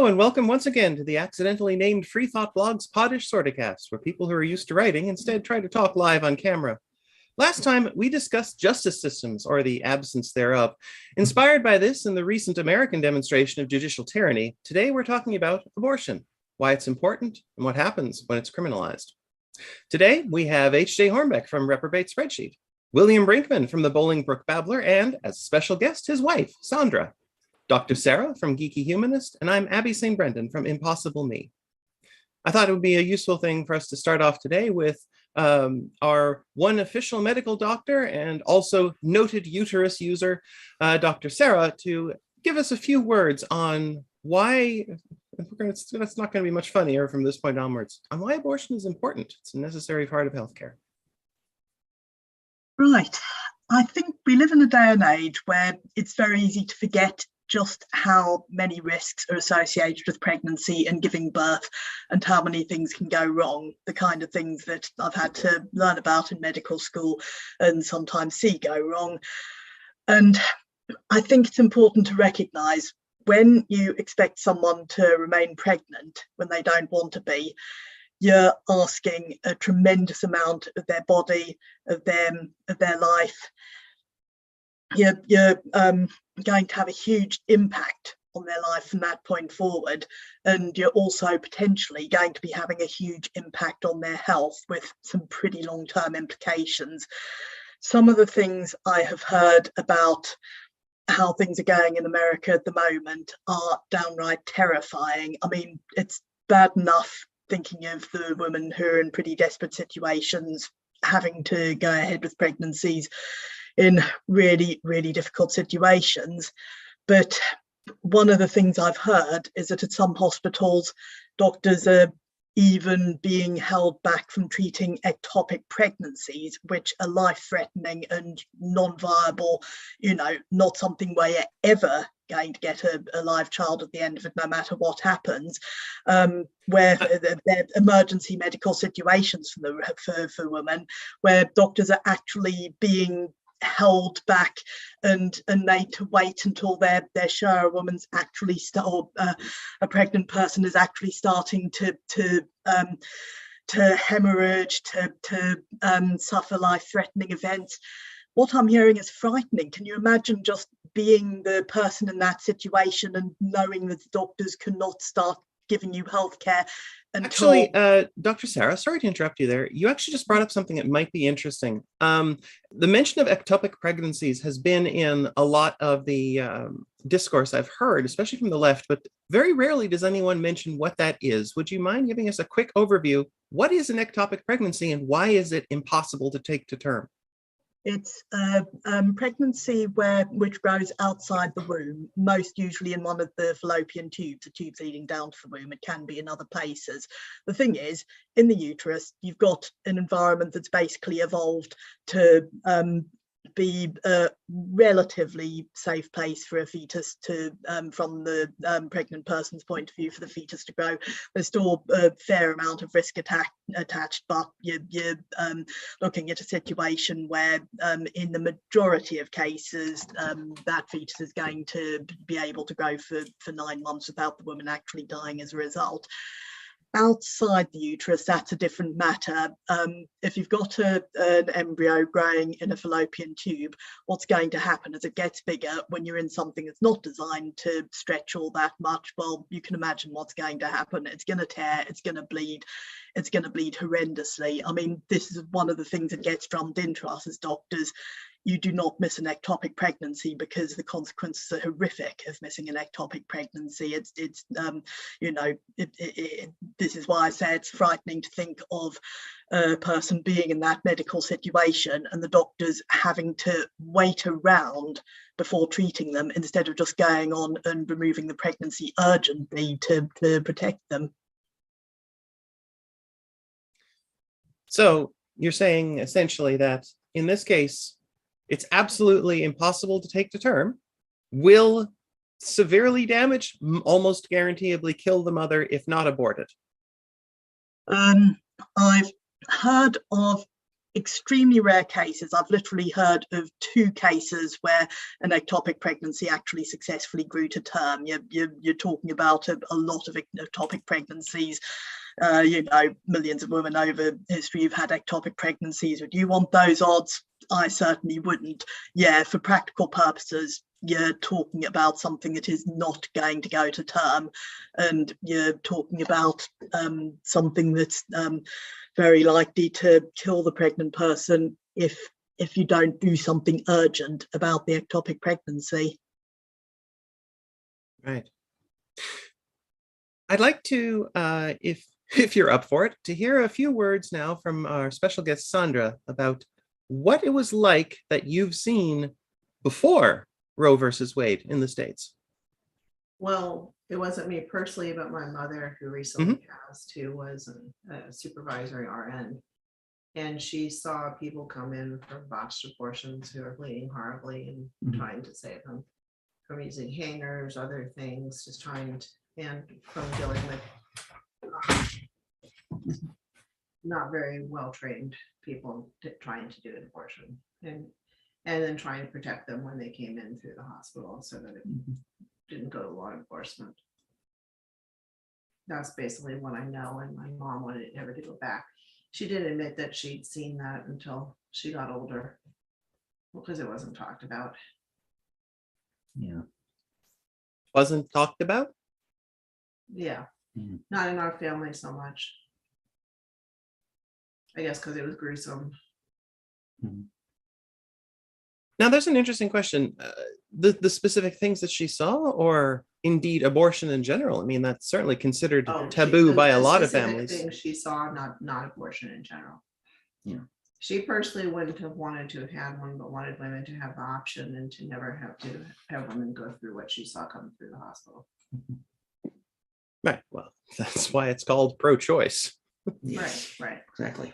and welcome once again to the accidentally named Free Thought Blog's Podish-Sortacast, where people who are used to writing instead try to talk live on camera. Last time, we discussed justice systems, or the absence thereof. Inspired by this and the recent American demonstration of judicial tyranny, today we're talking about abortion, why it's important, and what happens when it's criminalized. Today, we have H.J. Hornbeck from Reprobate Spreadsheet, William Brinkman from the Bolingbroke Babbler, and, as a special guest, his wife, Sandra. Dr. Sarah from Geeky Humanist, and I'm Abby St. Brendan from Impossible Me. I thought it would be a useful thing for us to start off today with our one official medical doctor and also noted uterus user, Dr. Sarah, to give us a few words on why, it's not going to be much funnier from this point onwards, on why abortion is important. It's a necessary part of healthcare. Right. I think we live in a day and age where it's very easy to forget just how many risks are associated with pregnancy and giving birth and how many things can go wrong, the kind of things that I've had to learn about in medical school and sometimes see go wrong. And I think it's important to recognise when you expect someone to remain pregnant when they don't want to be, you're asking a tremendous amount of their body, of them, of their life. You're going to have a huge impact on their life from that point forward, and you're also potentially going to be having a huge impact on their health with some pretty long-term implications. Some of the things I have heard about how things are going in America at the moment are downright terrifying. I mean, it's bad enough thinking of the women who are in pretty desperate situations having to go ahead with pregnancies in really, really difficult situations. But one of the things I've heard is that at some hospitals, doctors are even being held back from treating ectopic pregnancies, which are life-threatening and non-viable, not something where you're ever going to get a live child at the end of it, no matter what happens, where they're emergency medical situations for women, where doctors are actually being held back and made to wait until they're sure a woman's actually a pregnant person is actually starting to hemorrhage, to suffer life-threatening events. What I'm hearing is frightening. Can you imagine just being the person in that situation and knowing that the doctors cannot start giving you healthcare until... Actually, Dr. Sarah, sorry to interrupt you there. You actually just brought up something that might be interesting. The mention of ectopic pregnancies has been in a lot of the discourse I've heard, especially from the left, but very rarely does anyone mention what that is. Would you mind giving us a quick overview? What is an ectopic pregnancy and why is it impossible to take to term? It's a pregnancy which grows outside the womb, most usually in one of the fallopian tubes, the tubes leading down to the womb. It can be in other places. The thing is, in the uterus, you've got an environment that's basically evolved to be a relatively safe place for a fetus to, from the pregnant person's point of view, for the fetus to grow. There's still a fair amount of risk attached, but you're looking at a situation where in the majority of cases that fetus is going to be able to grow for 9 months without the woman actually dying as a result. Outside the uterus, that's a different matter. If you've got an embryo growing in a fallopian tube, what's going to happen as it gets bigger when you're in something that's not designed to stretch all that much? Well, you can imagine what's going to happen. It's going to tear, it's going to bleed horrendously. I mean, this is one of the things that gets drummed into us as doctors. You do not miss an ectopic pregnancy because the consequences are horrific of missing an ectopic pregnancy. This is why I say it's frightening to think of a person being in that medical situation and the doctors having to wait around before treating them instead of just going on and removing the pregnancy urgently to protect them. So you're saying essentially that in this case, it's absolutely impossible to take to term, will severely damage, almost guaranteeably kill the mother if not aborted. I've heard of extremely rare cases. I've literally heard of 2 cases where an ectopic pregnancy actually successfully grew to term. You're talking about a lot of ectopic pregnancies. Millions of women over history who've had ectopic pregnancies. Would you want those odds? I certainly wouldn't. Yeah, for practical purposes, you're talking about something that is not going to go to term, and you're talking about something that's very likely to kill the pregnant person if you don't do something urgent about the ectopic pregnancy. Right. I'd like to, if you're up for it, to hear a few words now from our special guest Sandra about what it was like that you've seen before Roe versus Wade in the States. Well, it wasn't me personally, but my mother, who recently passed, who was a supervisory RN. And she saw people come in for botched abortions who are bleeding horribly and trying to save them from using hangers, other things, just trying to, and from dealing with not very well-trained people trying to do an abortion. And then trying to protect them when they came in through the hospital so that it didn't go to law enforcement. That's basically what I know, and my mom wanted never to go back. She didn't admit that she'd seen that until she got older, because it wasn't talked about. Yeah. Wasn't talked about? Yeah, not in our family so much. I guess because it was gruesome. Now, there's an interesting question. The specific things that she saw, or indeed abortion in general? I mean, that's certainly considered taboo by a lot of families. Things she saw, not abortion in general. Yeah. She personally wouldn't have wanted to have had one, but wanted women to have the option and to never have to have women go through what she saw coming through the hospital. Right. Well, that's why it's called pro-choice. Yes. Right. Exactly.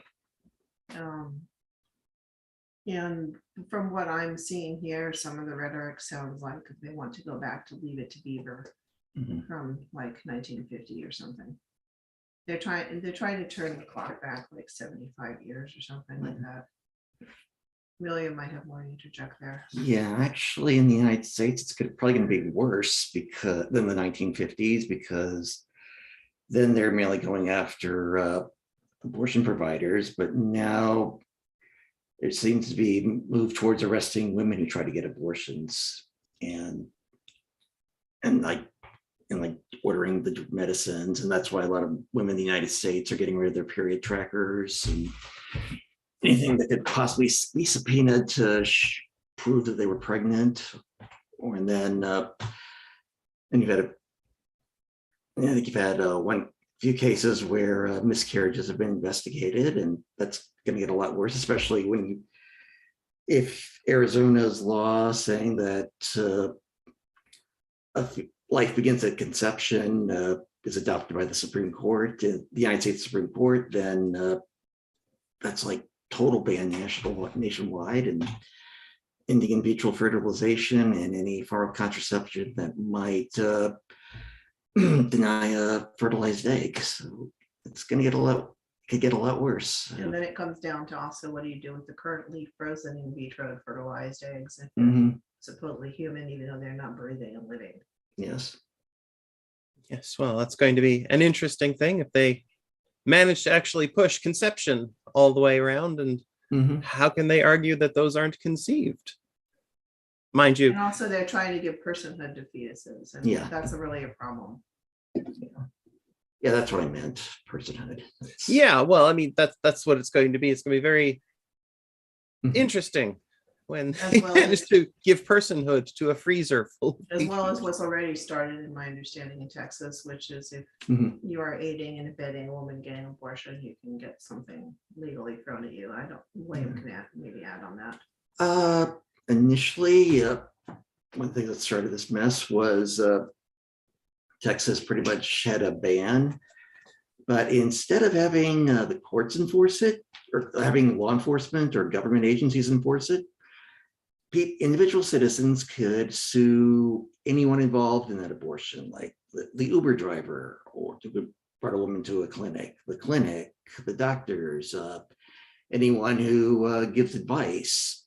And from what I'm seeing here, some of the rhetoric sounds like they want to go back to Leave It to Beaver from like 1950 or something. They're trying to turn the clock back like 75 years or something like that. William might have more to interject there. Yeah, actually, in the United States, it's probably going to be worse than the 1950s, because then they're mainly going after abortion providers, but now there seems to be moved towards arresting women who try to get abortions and ordering the medicines. And that's why a lot of women in the United States are getting rid of their period trackers and anything that could possibly be subpoenaed to prove that they were pregnant. And then you've had I think you've had few cases where miscarriages have been investigated, and that's going to get a lot worse, especially if Arizona's law saying that life begins at conception is adopted by the Supreme Court, the United States Supreme Court, then that's like total ban nationwide, and ending in vitro fertilization and any form of contraception that might deny a fertilized egg. So it's going to get a lot worse. And then it comes down to also, what do you do with the currently frozen in vitro fertilized eggs if they're supposedly human, even though they're not breathing and living? Yes. Yes, well, that's going to be an interesting thing if they manage to actually push conception all the way around, and how can they argue that those aren't conceived? Mind you. And also they're trying to give personhood to fetuses, and that's really a problem. Yeah, that's what I meant, personhood. Yeah, well, I mean, that's what it's going to be. It's going to be very interesting when they manage to give personhood to a freezer full of as well as what's already started, in my understanding, in Texas, which is if you are aiding and abetting a woman getting an abortion, you can get something legally thrown at you. William can maybe add on that. Initially, one thing that started this mess was Texas pretty much had a ban, but instead of having the courts enforce it, or having law enforcement or government agencies enforce it, individual citizens could sue anyone involved in that abortion, like the Uber driver, or to brought a woman to a clinic, the doctors, anyone who gives advice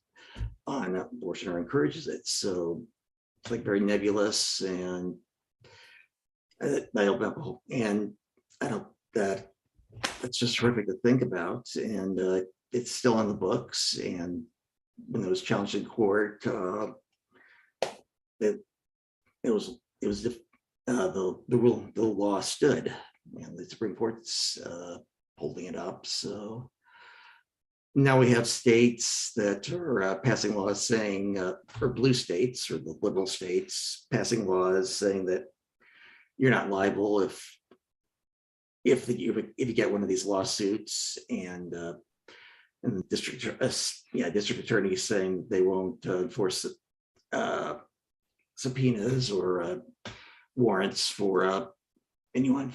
on abortion or encourages it. So it's like very nebulous, and I don't, and I don't that that's just terrific to think about. And it's still on the books, and when it was challenged in court, it the law stood, and the Supreme Court's holding it up. So now we have states that are passing laws saying, or blue states or the liberal states passing laws saying that you're not liable if you get one of these lawsuits, and the district attorneys saying they won't enforce subpoenas or warrants for anyone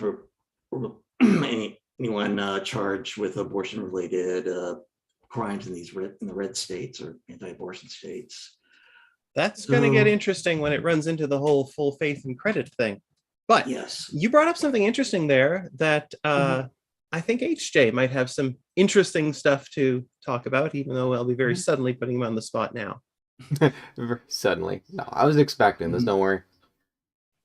anyone charged with abortion-related crimes in the red states or anti-abortion states. That's going to get interesting when it runs into the whole full faith and credit thing. But yes, you brought up something interesting there that I think HJ might have some interesting stuff to talk about, even though I'll be very suddenly putting him on the spot now. Suddenly. No, I was expecting this, don't worry.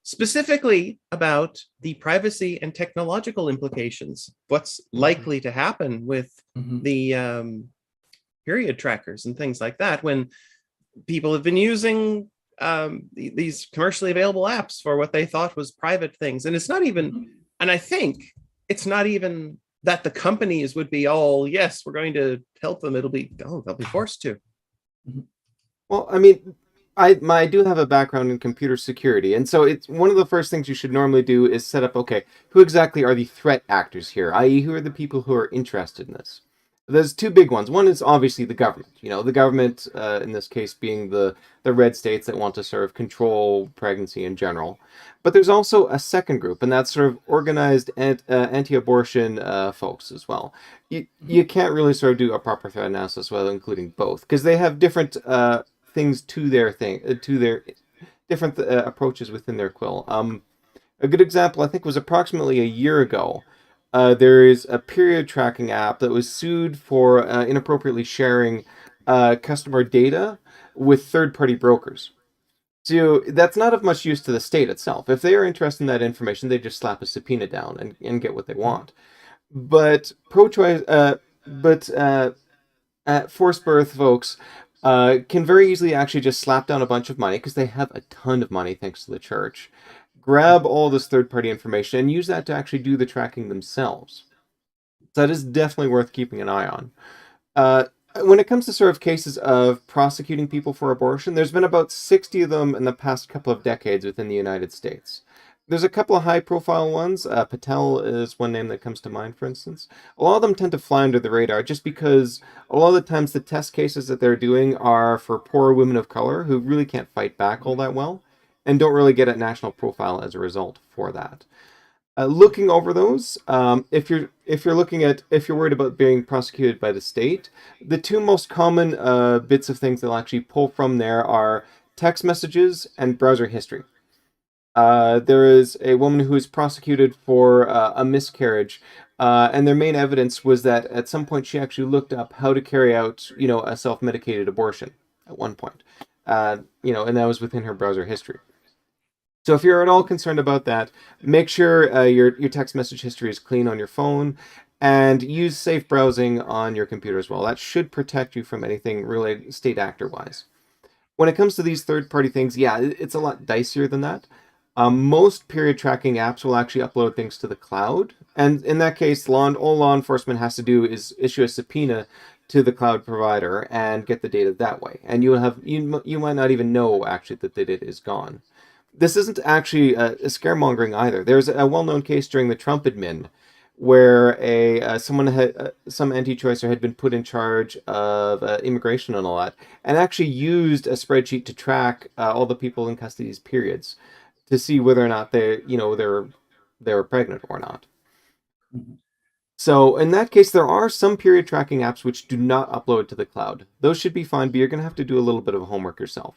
Specifically about the privacy and technological implications. What's likely to happen with the period trackers and things like that when people have been using these commercially available apps for what they thought was private things. And it's not even, and I think it's not even that the companies would be all, yes, we're going to help them. It'll be, they'll be forced to. Well, I mean, I do have a background in computer security, and so it's one of the first things you should normally do is set up, okay, who exactly are the threat actors here, i.e. who are the people who are interested in this? There's two big ones. One is obviously the government. You know, the government, in this case being the red states that want to sort of control pregnancy in general. But there's also a second group, and that's sort of organized anti-abortion folks as well. You can't really sort of do a proper threat analysis without including both, because they have different things to their different approaches within their quill. A good example, I think, was approximately a year ago. There is a period tracking app that was sued for inappropriately sharing customer data with third-party brokers. So that's not of much use to the state itself. If they are interested in that information, they just slap a subpoena down and get what they want. But pro-choice, forced birth folks can very easily actually just slap down a bunch of money, because they have a ton of money thanks to the church, grab all this third-party information and use that to actually do the tracking themselves. So that is definitely worth keeping an eye on. When it comes to sort of cases of prosecuting people for abortion, there's been about 60 of them in the past couple of decades within the United States. There's a couple of high-profile ones. Patel is one name that comes to mind, for instance. A lot of them tend to fly under the radar just because a lot of the times the test cases that they're doing are for poor women of color who really can't fight back all that well and don't really get a national profile as a result for that. Looking over those, if you're worried about being prosecuted by the state, the two most common bits of things they'll actually pull from there are text messages and browser history. There is a woman who was prosecuted for a miscarriage, and their main evidence was that at some point she actually looked up how to carry out, a self-medicated abortion at one point, and that was within her browser history. So if you're at all concerned about that, make sure your text message history is clean on your phone, and use safe browsing on your computer as well. That should protect you from anything related state actor-wise. When it comes to these third-party things, yeah, it's a lot dicier than that. Most period tracking apps will actually upload things to the cloud, and in that case, all law enforcement has to do is issue a subpoena to the cloud provider and get the data that way. And you might not even know actually that the data is gone. This isn't actually a scaremongering either. There's a well-known case during the Trump admin where some anti-choicer had been put in charge of immigration and all that, and actually used a spreadsheet to track all the people in custody's periods to see whether or not they were pregnant or not. Mm-hmm. So in that case, there are some period tracking apps which do not upload to the cloud. Those should be fine, but you're going to have to do a little bit of homework yourself.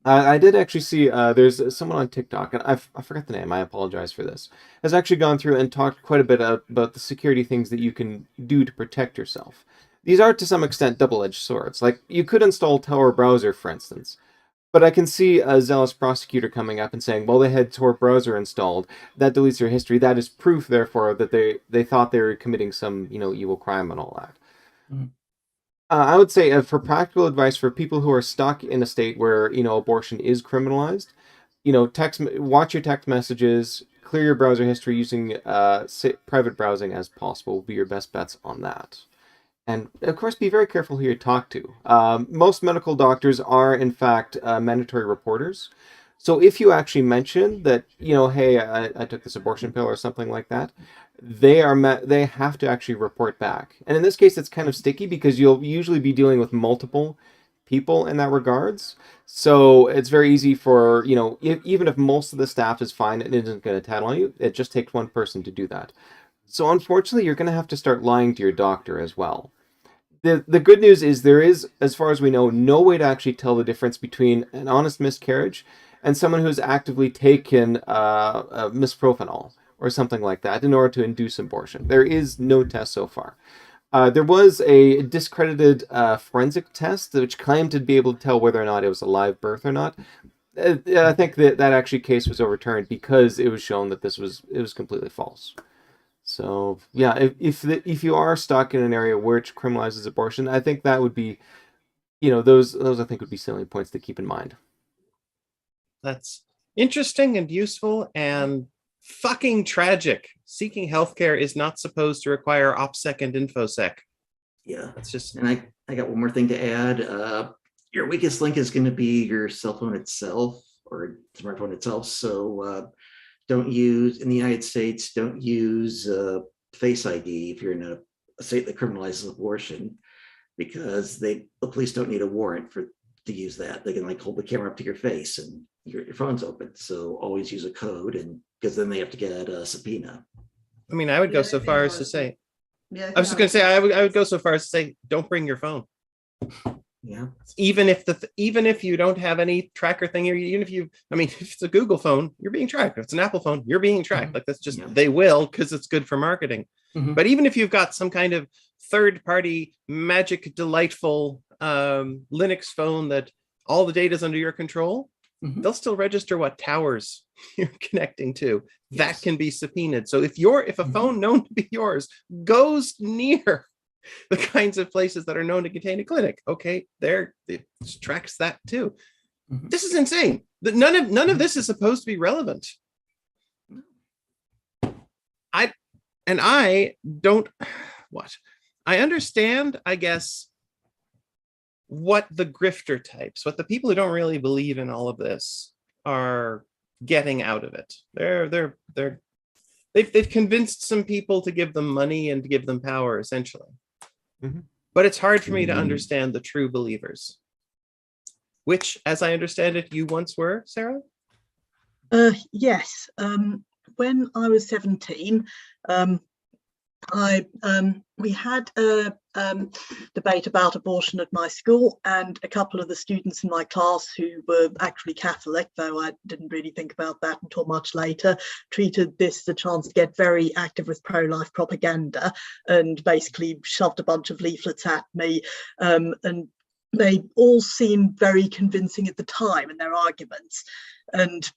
I did actually see there's someone on TikTok, and I forgot the name, I apologize for this, has actually gone through and talked quite a bit about the security things that you can do to protect yourself. these are to some extent double-edged swords. Like, you could install Tor browser, for instance, but I can see a zealous prosecutor coming up and saying, well, they had Tor browser installed. That deletes their history. That is proof, therefore, that they thought they were committing some, evil crime and all that. Mhm. I would say, for practical advice for people who are stuck in a state where, abortion is criminalized, watch your text messages, clear your browser history using private browsing as possible will be your best bets on that. And of course, be very careful who you talk to. Most medical doctors are, in fact, mandatory reporters. So if you actually mention that, hey, I took this abortion pill or something like that, they have to actually report back. And in this case, it's kind of sticky because you'll usually be dealing with multiple people in that regards. So it's very easy for, even if most of the staff is fine and isn't going to tattle on you, it just takes one person to do that. So unfortunately, you're going to have to start lying to your doctor as well. The good news is there is, as far as we know, no way to actually tell the difference between an honest miscarriage and someone who's actively taken mispropanol or something like that in order to induce abortion. There is no test so far. There was a discredited forensic test which claimed to be able to tell whether or not it was a live birth or not. I think that actually case was overturned because it was shown that it was completely false. So yeah, if you are stuck in an area which criminalizes abortion, I think that would be, those I think would be salient points to keep in mind. That's interesting and useful and fucking tragic. Seeking healthcare is not supposed to require OPSEC and InfoSec. Yeah. It's just, And I got one more thing to add. Your weakest link is going to be your cell phone itself or smartphone itself. So don't use, in the United States, don't use Face ID if you're in a state that criminalizes abortion, because the police don't need a warrant to use that. They can hold the camera up to your face and your phone's open. So always use a code, and because then they have to get a subpoena. I mean, I would go so far as to say, I was just going to say, I would go so far as to say, don't bring your phone. Yeah. Even if you don't have any tracker thing, or even if it's a Google phone, you're being tracked. If it's an Apple phone, you're being tracked. Mm-hmm. Like, that's just, Yeah. they will, because it's good for marketing. Mm-hmm. But even if you've got some kind of third-party magic delightful Linux phone that all the data is under your control, Mm-hmm. they'll still register what towers you're connecting to. Yes. That can be subpoenaed. So if a phone known to be yours goes near the kinds of places that are known to contain a clinic, okay, there it tracks that too. Mm-hmm. This is insane. None of this is supposed to be relevant. I understand, I guess, what the grifter types, what the people who don't really believe in all of this are getting out of it. They've convinced some people to give them money and to give them power, essentially. Mm-hmm. But it's hard for me to understand the true believers, which, as I understand it, you once were, Sarah? Yes. When I was 17, we had a debate about abortion at my school, and a couple of the students in my class who were actually Catholic, though I didn't really think about that until much later, treated this as a chance to get very active with pro-life propaganda and basically shoved a bunch of leaflets at me, and they all seemed very convincing at the time in their arguments, and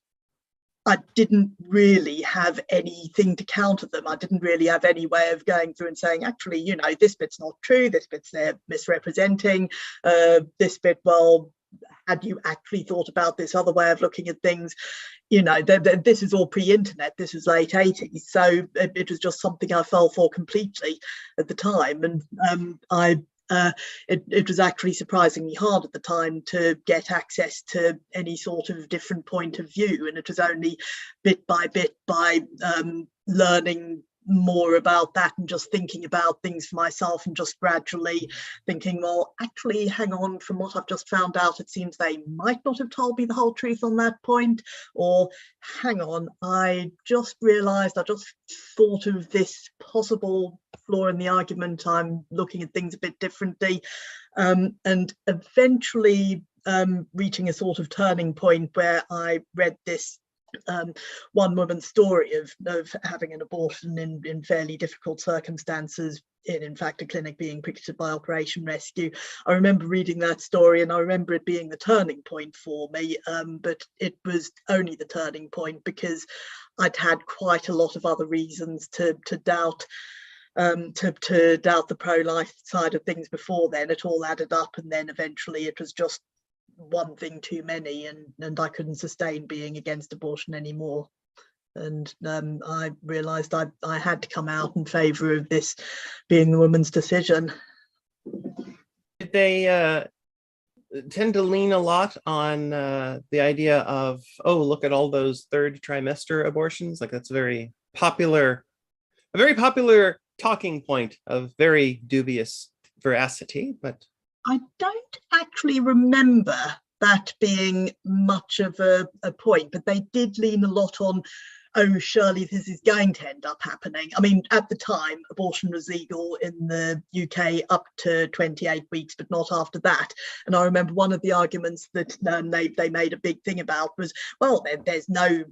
I didn't really have anything to counter them. I didn't really have any way of going through and saying, actually, this bit's not true, this bit's they're misrepresenting, this bit, well, had you actually thought about this other way of looking at things? This is all pre-internet, this was late 80s, so it was just something I fell for completely at the time. And it was actually surprisingly hard at the time to get access to any sort of different point of view, and it was only bit by learning more about that and just thinking about things for myself and just gradually thinking, well, actually, hang on, from what I've just found out, it seems they might not have told me the whole truth on that point, or hang on, I just realized, I just thought of this possible flaw in the argument, I'm looking at things a bit differently, and eventually reaching a sort of turning point where I read this one woman's story of having an abortion in fairly difficult circumstances, in fact a clinic being picketed by Operation Rescue. I remember reading that story, and I remember it being the turning point for me, but it was only the turning point because I'd had quite a lot of other reasons to doubt the pro-life side of things before then. It all added up, and then eventually it was just one thing too many, and I couldn't sustain being against abortion anymore. And I realized I had to come out in favor of this being the woman's decision. Did they tend to lean a lot on the idea of, oh, look at all those third trimester abortions? Like, that's a very popular talking point of very dubious veracity, but I don't actually remember that being much of a point, but they did lean a lot on, oh, surely this is going to end up happening. I mean, at the time, abortion was legal in the UK up to 28 weeks, but not after that. And I remember one of the arguments that they made a big thing about was, well, there's no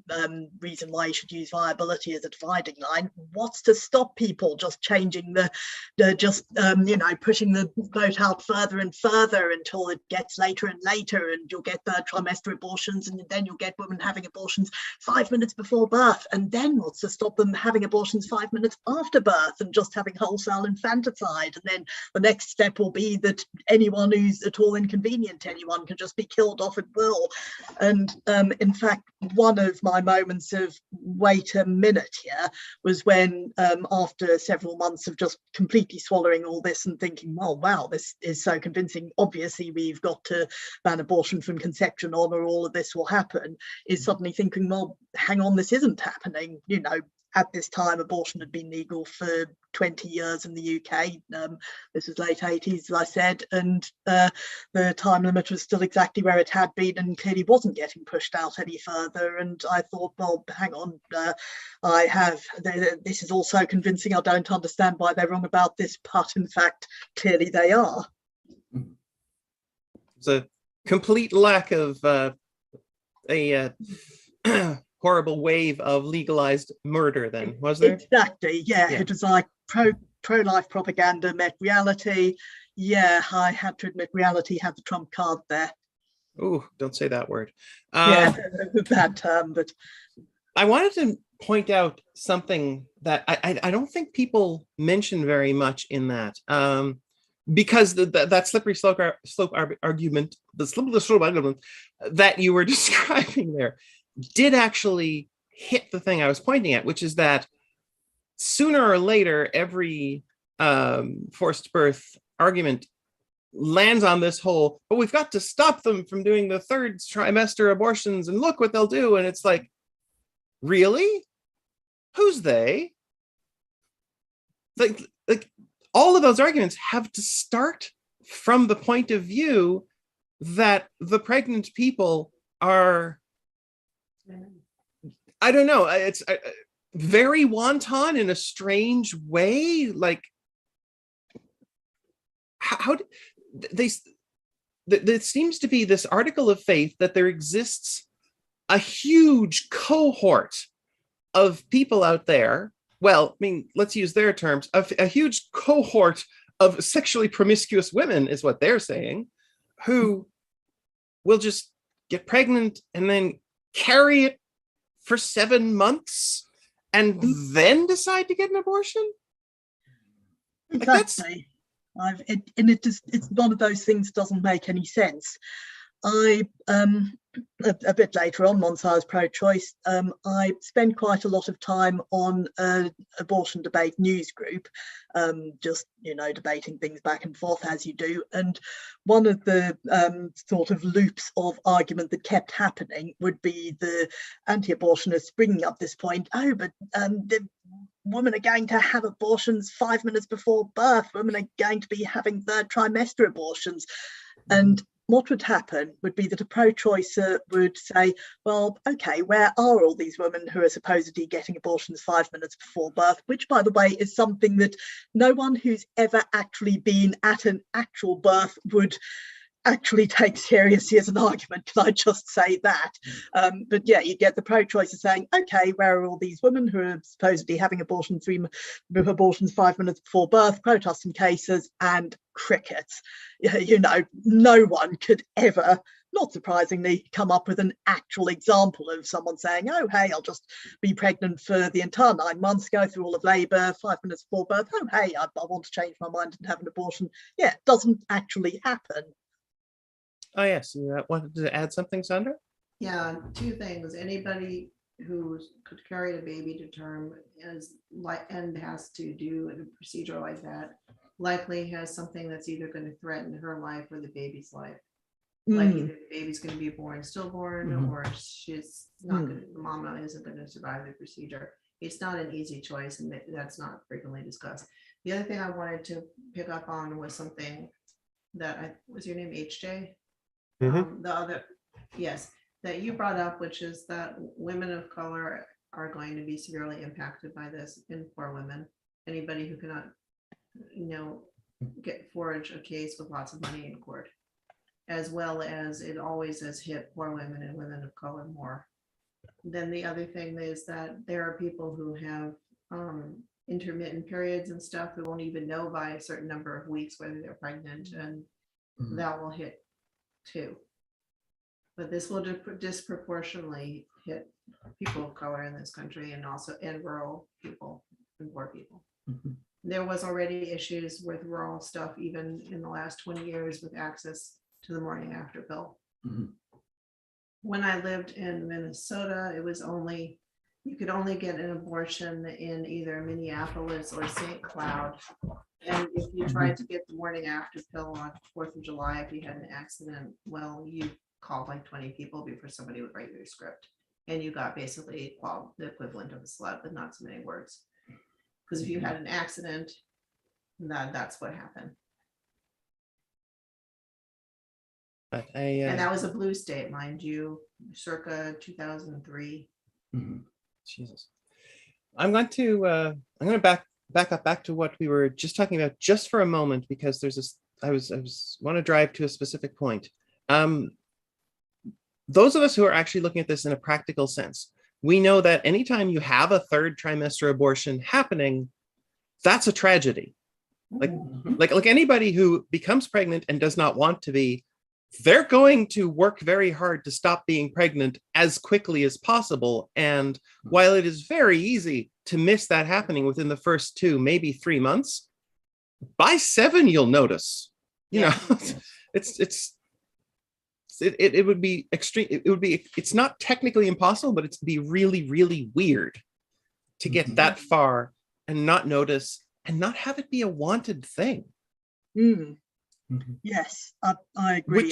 reason why you should use viability as a dividing line. What's to stop people just changing pushing the vote out further and further until it gets later and later, and you'll get third trimester abortions, and then you'll get women having abortions 5 minutes before birth. And then what's to stop them having abortions 5 minutes after birth and just having wholesale infanticide? And then the next step will be that anyone who's at all inconvenient to anyone can just be killed off at will. And in fact, one of my moments of wait a minute here was when after several months of just completely swallowing all this and thinking, well, wow, this is so convincing, obviously we've got to ban abortion from conception on or all of this will happen, is suddenly thinking, well, hang on, this isn't happening. At this time, abortion had been legal for 20 years in the UK. This was late 80s, as I said, and the time limit was still exactly where it had been and clearly wasn't getting pushed out any further. And I thought, well, hang on, this is all so convincing, I don't understand why they're wrong about this, but in fact, clearly they are. it's a complete lack of a horrible wave of legalized murder then, was there? Exactly, yeah. It was like pro-life propaganda met reality. Yeah, I had to admit reality had the trump card there. Oh, don't say that word. Yeah, bad term, but I wanted to point out something that I don't think people mention very much in that, because that slippery slope argument, the slippery slope argument that you were describing there, did actually hit the thing I was pointing at, which is that sooner or later, every forced birth argument lands on this whole, but we've got to stop them from doing the third trimester abortions, and look what they'll do. And it's like, really? Who's they? Like all of those arguments have to start from the point of view that the pregnant people are, I don't know, it's very wanton in a strange way. Like, how there seems to be this article of faith that there exists a huge cohort of people out there. Well, I mean, let's use their terms. A huge cohort of sexually promiscuous women is what they're saying, who will just get pregnant and then carry it for 7 months and then decide to get an abortion. Exactly. It's one of those things doesn't make any sense. I a bit later on, once I was pro-choice, I spent quite a lot of time on an abortion debate news group, just debating things back and forth as you do. And one of the sort of loops of argument that kept happening would be the anti-abortionists bringing up this point. Oh, but the women are going to have abortions 5 minutes before birth. Women are going to be having third trimester abortions, and what would happen would be that a pro-choicer would say, well, okay, where are all these women who are supposedly getting abortions 5 minutes before birth, which, by the way, is something that no one who's ever actually been at an actual birth would actually take seriously as an argument. Can I just say that? But yeah, you get the pro-choicers saying, okay, where are all these women who are supposedly having abortions 5 minutes before birth, protesting cases, and crickets? You know, no one could ever, not surprisingly, come up with an actual example of someone saying, oh, hey, I'll just be pregnant for the entire 9 months, go through all of labour, 5 minutes before birth, oh, hey, I want to change my mind and have an abortion. Yeah, it doesn't actually happen. Oh, yes. You wanted to add something, Sandra? Yeah, two things. Anybody who could carry a baby to term and has to do a procedure like that likely has something that's either going to threaten her life or the baby's life. Like either the baby's going to be born stillborn, or she's not going to, the mama isn't going to survive the procedure. It's not an easy choice, and that's not frequently discussed. The other thing I wanted to pick up on was something that was your name HJ? The other, yes, that you brought up, which is that women of color are going to be severely impacted by this, and poor women, anybody who cannot, forge a case with lots of money in court, as well as it always has hit poor women and women of color more. Then the other thing is that there are people who have intermittent periods and stuff who won't even know by a certain number of weeks whether they're pregnant, and that will hit too. But this will disproportionately hit people of color in this country, and also rural people and poor people. There was already issues with rural stuff even in the last 20 years with access to the morning after pill. When I lived in Minnesota, it was you could only get an abortion in either Minneapolis or St. Cloud. And if you tried to get the morning after pill on 4th of July, if you had an accident, well, you called like 20 people before somebody would write your script. And you got basically the equivalent of a slut, but not so many words. Because if you had an accident, that's what happened. But and that was a blue state, mind you, circa 2003. Jesus. I'm going to back up to what we were just talking about just for a moment, because there's this, I want to drive to a specific point. Those of us who are actually looking at this in a practical sense, we know that anytime you have a third trimester abortion happening, that's a tragedy. Like anybody who becomes pregnant and does not want to be, they're going to work very hard to stop being pregnant as quickly as possible. And while it is very easy to miss that happening within the first 2, maybe 3 months, by 7, you'll notice, you know, it would be extreme. It's not technically impossible, but it's be really, really weird to get that far and not notice and not have it be a wanted thing. Yes, I agree.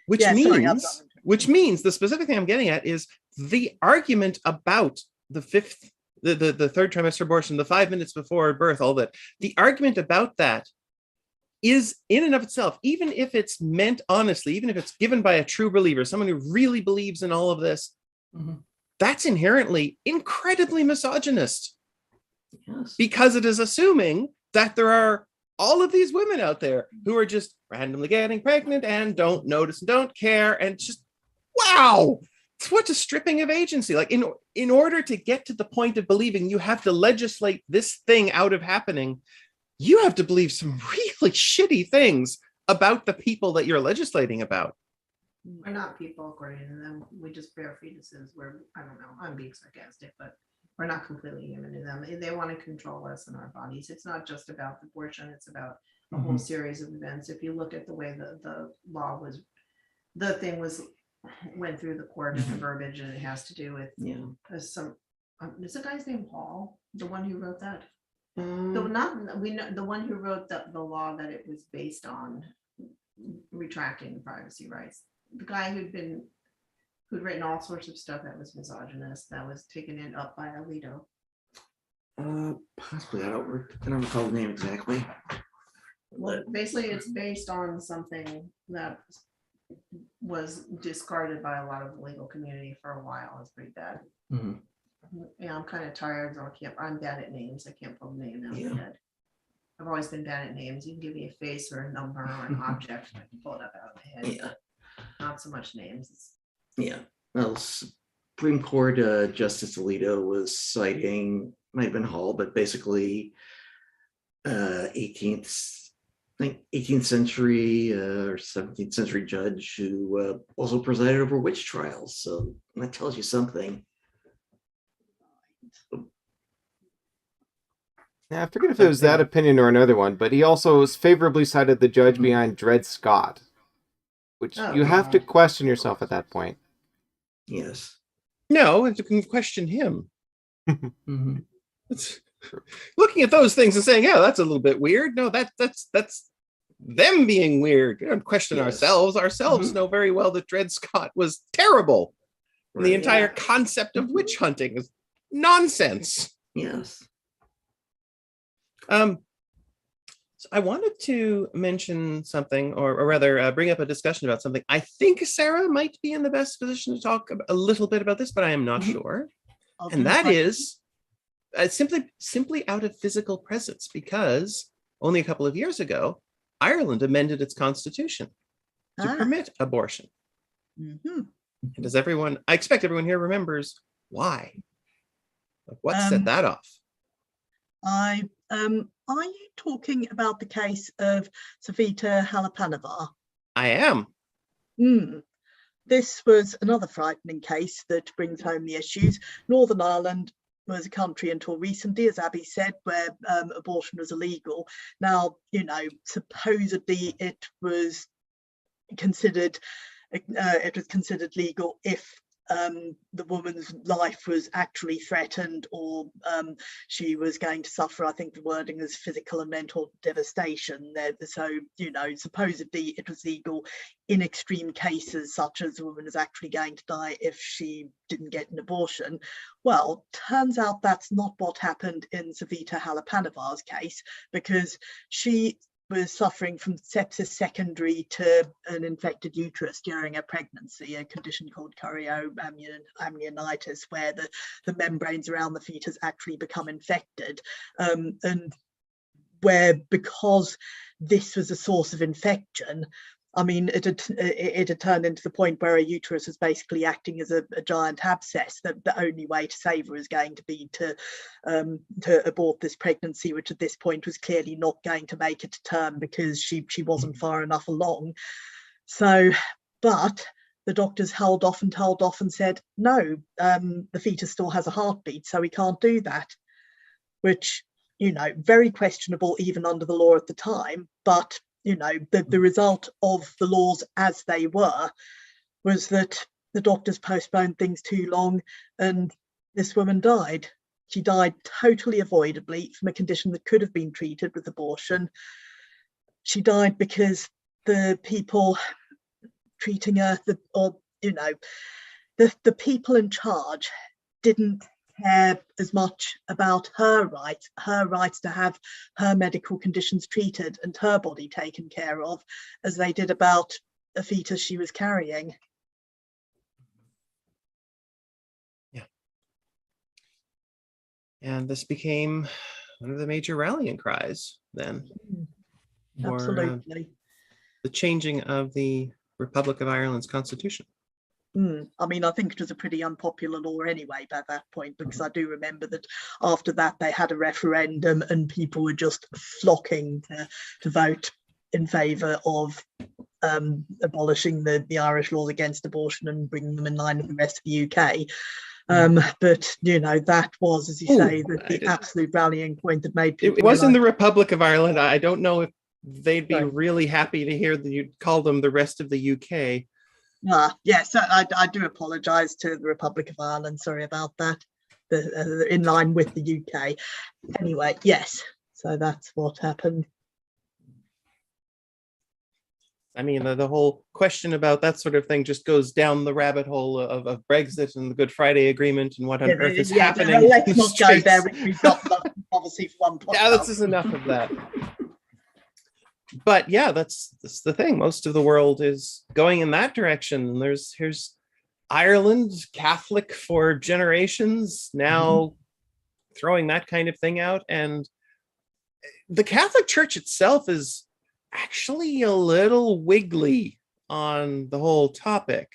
Which means the specific thing I'm getting at is the argument about the third trimester abortion, the 5 minutes before birth, all that. The argument about that is in and of itself, even if it's meant honestly, even if it's given by a true believer, someone who really believes in all of this, that's inherently incredibly misogynist. Yes. Because it is assuming that there are all of these women out there who are just randomly getting pregnant and don't notice and don't care, and just, wow, what a stripping of agency. Like in order to get to the point of believing you have to legislate this thing out of happening, you have to believe some really shitty things about the people that you're legislating about. We're not people, according to them. We just bear fetuses. I don't know, I'm being sarcastic, but we're not completely human to them. They want to control us in our bodies. It's not just about abortion, it's about a whole series of events. If you look at the way the law was, went through the court and the verbiage, and it has to do with is the guy's name Paul, the one who wrote that? The one who wrote the law that it was based on, retracting privacy rights. The guy who'd written all sorts of stuff that was misogynist, that was taken up by Alito. Possibly. I don't recall the name exactly. Well, basically, it's based on something that was discarded by a lot of the legal community for a while. It's pretty bad. Yeah, I'm kind of tired. I'm bad at names. I can't pull the name out of my head. I've always been bad at names. You can give me a face or a number or an object, and I can pull it up out of my head. Yeah. Not so much names. Yeah. Well, Supreme Court Justice Alito was citing, might have been Hall, but basically 18th century or 17th century judge who also presided over witch trials. So that tells you something. Yeah, I forget if it was that opinion or another one, but he also favorably cited the judge Mhm. behind Dred Scott, which Oh, you have to God. question yourself at that point. Yes. No, and you can question him. Mhm. It's, looking at those things and saying, "Yeah, that's a little bit weird." No, that's them being weird. We don't question Yes. ourselves. Ourselves Mhm. know very well that Dred Scott was terrible. And the Right. entire concept of witch hunting is nonsense. Yes. So I wanted to mention something, or rather, bring up a discussion about something. I think Sarah might be in the best position to talk a little bit about this, but I am not Mhm. sure. I'll And do that my- is simply out of physical presence, because only a couple of years ago, Ireland amended its constitution to permit abortion. Mhm. And does everyone? I expect everyone here remembers why. What set that off? Are you talking about the case of Savita Halapanova? I am. This was another frightening case that brings home the issues. Northern Ireland was a country until recently, as Abby said, where abortion was illegal. Now, supposedly it was considered legal if the woman's life was actually threatened, or she was going to suffer, I think the wording is physical and mental devastation. So, supposedly it was legal in extreme cases, such as the woman is actually going to die if she didn't get an abortion. Well, turns out that's not what happened in Savita Halapanova's case, because she was suffering from sepsis secondary to an infected uterus during a pregnancy, a condition called chorioamnionitis, where the membranes around the fetus actually become infected, and where, because this was a source of infection, I mean, it had turned into the point where a uterus was basically acting as a giant abscess. That the only way to save her is going to be to abort this pregnancy, which at this point was clearly not going to make it to term because she wasn't far enough along. So, but the doctors held off and said, no, the fetus still has a heartbeat, so we can't do that, which, very questionable even under the law at the time. But the result of the laws as they were was that the doctors postponed things too long, and this woman died. She died totally avoidably from a condition that could have been treated with abortion. She died because the people treating her, the people in charge didn't care as much about her rights to have her medical conditions treated and her body taken care of, as they did about a fetus she was carrying. Yeah. And this became one of the major rallying cries then. Absolutely. The changing of the Republic of Ireland's constitution. I mean, I think it was a pretty unpopular law anyway by that point, because I do remember that after that they had a referendum and people were just flocking to vote in favour of abolishing the Irish laws against abortion and bringing them in line with the rest of the UK. But that was, as you say, the absolute rallying point that made people. It was in the Republic of Ireland. I don't know if they'd be really happy to hear that you'd call them the rest of the UK. Yes, I do apologise to the Republic of Ireland. Sorry about that. In line with the UK. Anyway, yes. So that's what happened. I mean, the whole question about that sort of thing just goes down the rabbit hole of Brexit and the Good Friday Agreement and what on earth is happening. Let's not go there. We've got obviously for one podcast. Yeah, that's just enough of that. But yeah, that's the thing. Most of the world is going in that direction. And here's Ireland, Catholic for generations, now throwing that kind of thing out. And the Catholic Church itself is actually a little wiggly on the whole topic.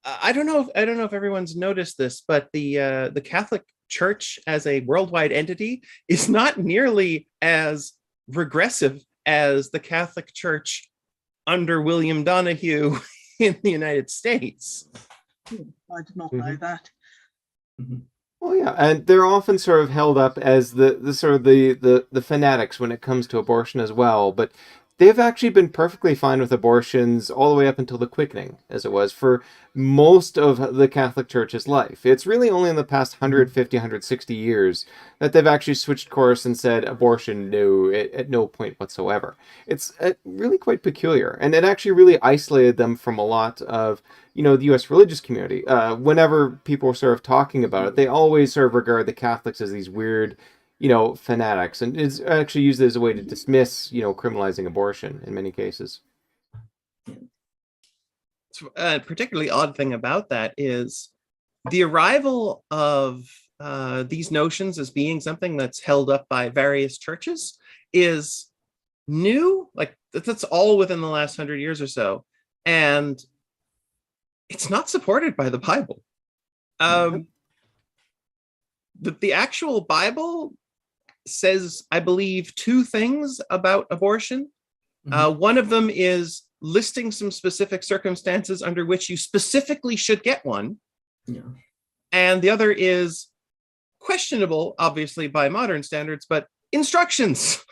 I don't know if everyone's noticed this, but the Catholic Church as a worldwide entity is not nearly as regressive as the Catholic Church under William Donahue in the United States. I did not know that. Well, yeah, and they're often sort of held up as the sort of the fanatics when it comes to abortion as well, but they've actually been perfectly fine with abortions all the way up until the quickening, as it was for most of the Catholic Church's life. It's really only in the past 150, 160 years that they've actually switched course and said abortion, no, at no point whatsoever. It's really quite peculiar, and it actually really isolated them from a lot of, the U.S. religious community. Whenever people were sort of talking about it, they always sort of regard the Catholics as these weird, fanatics, and it's actually used as a way to dismiss, criminalizing abortion in many cases. A particularly odd thing about that is the arrival of these notions as being something that's held up by various churches is new. Like that's all within the last 100 years or so, and it's not supported by the Bible. The actual Bible says, I believe, two things about abortion. One of them is listing some specific circumstances under which you specifically should get one. Yeah. And the other is questionable, obviously, by modern standards, but instructions,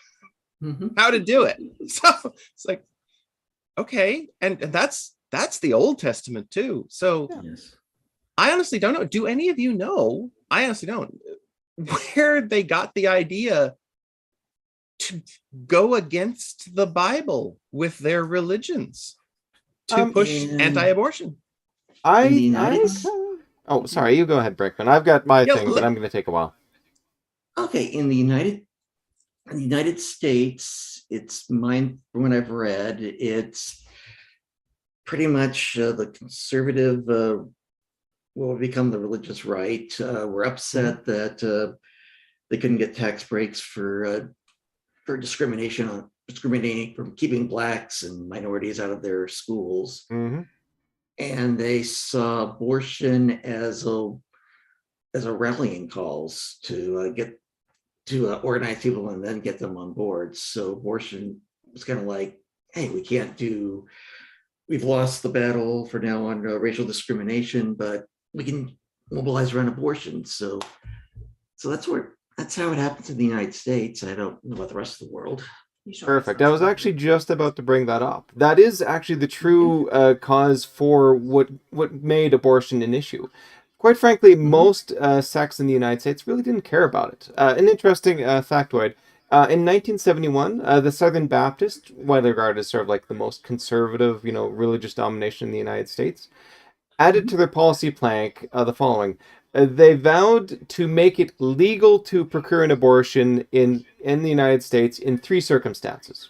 how to do it. So it's like, okay. And that's the Old Testament too. So Yes. I honestly don't know. Do any of you know? I honestly don't. Where they got the idea to go against the Bible with their religions to push anti-abortion. Oh, sorry, you go ahead, Brickman. I've got my thing, but I'm going to take a while. Okay, in the United States, it's mine from what I've read. It's pretty much the conservative will become the religious right. We're upset that they couldn't get tax breaks for discriminating from keeping blacks and minorities out of their schools. And they saw abortion as a rallying calls to organize people and then get them on board. So abortion was kind of like, hey, we've lost the battle for now on racial discrimination, but we can mobilize around abortion. So that's how it happens in the United States. I don't know about the rest of the world. Perfect. I was actually just about to bring that up. That is actually the true cause for what made abortion an issue. Quite frankly, most sects in the United States really didn't care about it. An interesting factoid. In 1971, the Southern Baptists, widely regarded as sort of like the most conservative, religious domination in the United States, added to their policy plank the following. They vowed to make it legal to procure an abortion in the United States in three circumstances.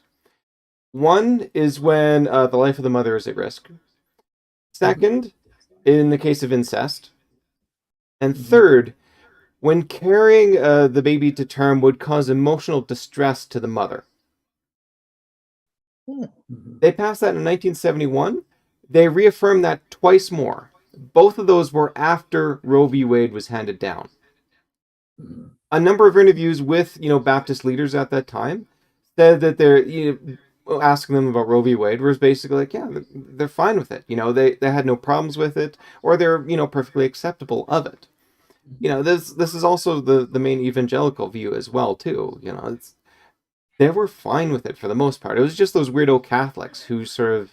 One is when the life of the mother is at risk. Second, in the case of incest. And third, when carrying the baby to term would cause emotional distress to the mother. They passed that in 1971. They reaffirmed that twice more. Both of those were after Roe v. Wade was handed down. A number of interviews with, Baptist leaders at that time said that they're, asking them about Roe v. Wade was basically like, yeah, they're fine with it. They had no problems with it, or they're, perfectly acceptable of it. This is also the main evangelical view as well, too. They were fine with it for the most part. It was just those weirdo Catholics who sort of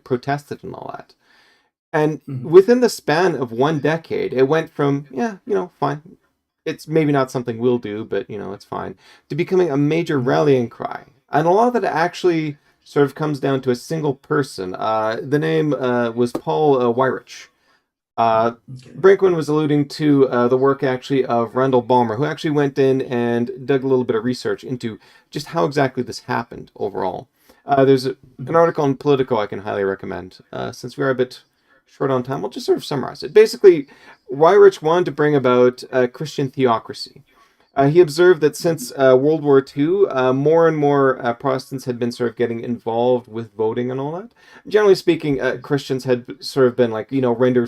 protested and all that. And within the span of one decade, it went from, fine. It's maybe not something we'll do, but, it's fine, to becoming a major rallying cry. And a lot of that actually sort of comes down to a single person. The name was Paul Weyrich. Brinkman was alluding to the work actually of Randall Balmer, who actually went in and dug a little bit of research into just how exactly this happened overall. There's an article on Politico I can highly recommend. Since we're a bit short on time, we'll just sort of summarize it. Basically, Weyrich wanted to bring about Christian theocracy. He observed that since World War II, more and more Protestants had been sort of getting involved with voting and all that. Generally speaking, Christians had sort of been like, render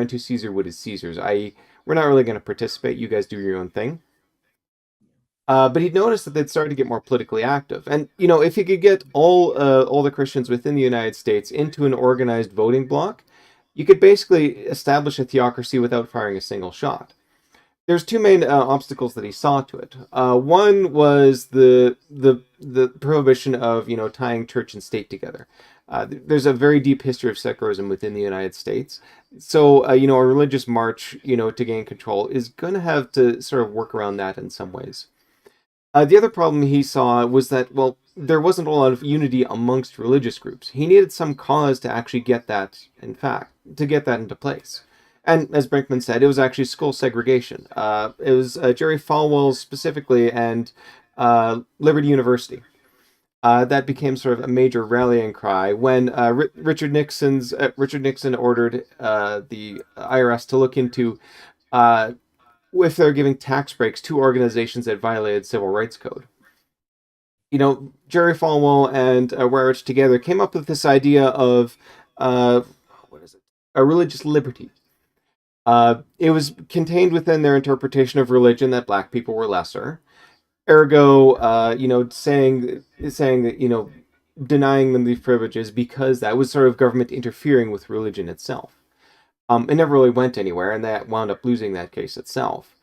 unto Caesar what is Caesar's, i.e., we're not really going to participate. You guys do your own thing. But he'd noticed that they'd started to get more politically active. And, if he could get all the Christians within the United States into an organized voting bloc, you could basically establish a theocracy without firing a single shot. There's two main obstacles that he saw to it. One was the prohibition of tying church and state together. There's a very deep history of secularism within the United States, so a religious march to gain control is going to have to sort of work around that in some ways. The other problem he saw was that, well, there wasn't a lot of unity amongst religious groups. He needed some cause to actually get that, into place. And as Brinkman said, it was actually school segregation. It was Jerry Falwell's specifically and Liberty University. That became sort of a major rallying cry when Richard Nixon ordered the IRS to look into if they're giving tax breaks to organizations that violated civil rights code. Jerry Falwell and Weirich together came up with this idea of a religious liberty. It was contained within their interpretation of religion that black people were lesser. Ergo, saying that, denying them these privileges because that was sort of government interfering with religion itself. It never really went anywhere, and that wound up losing that case itself.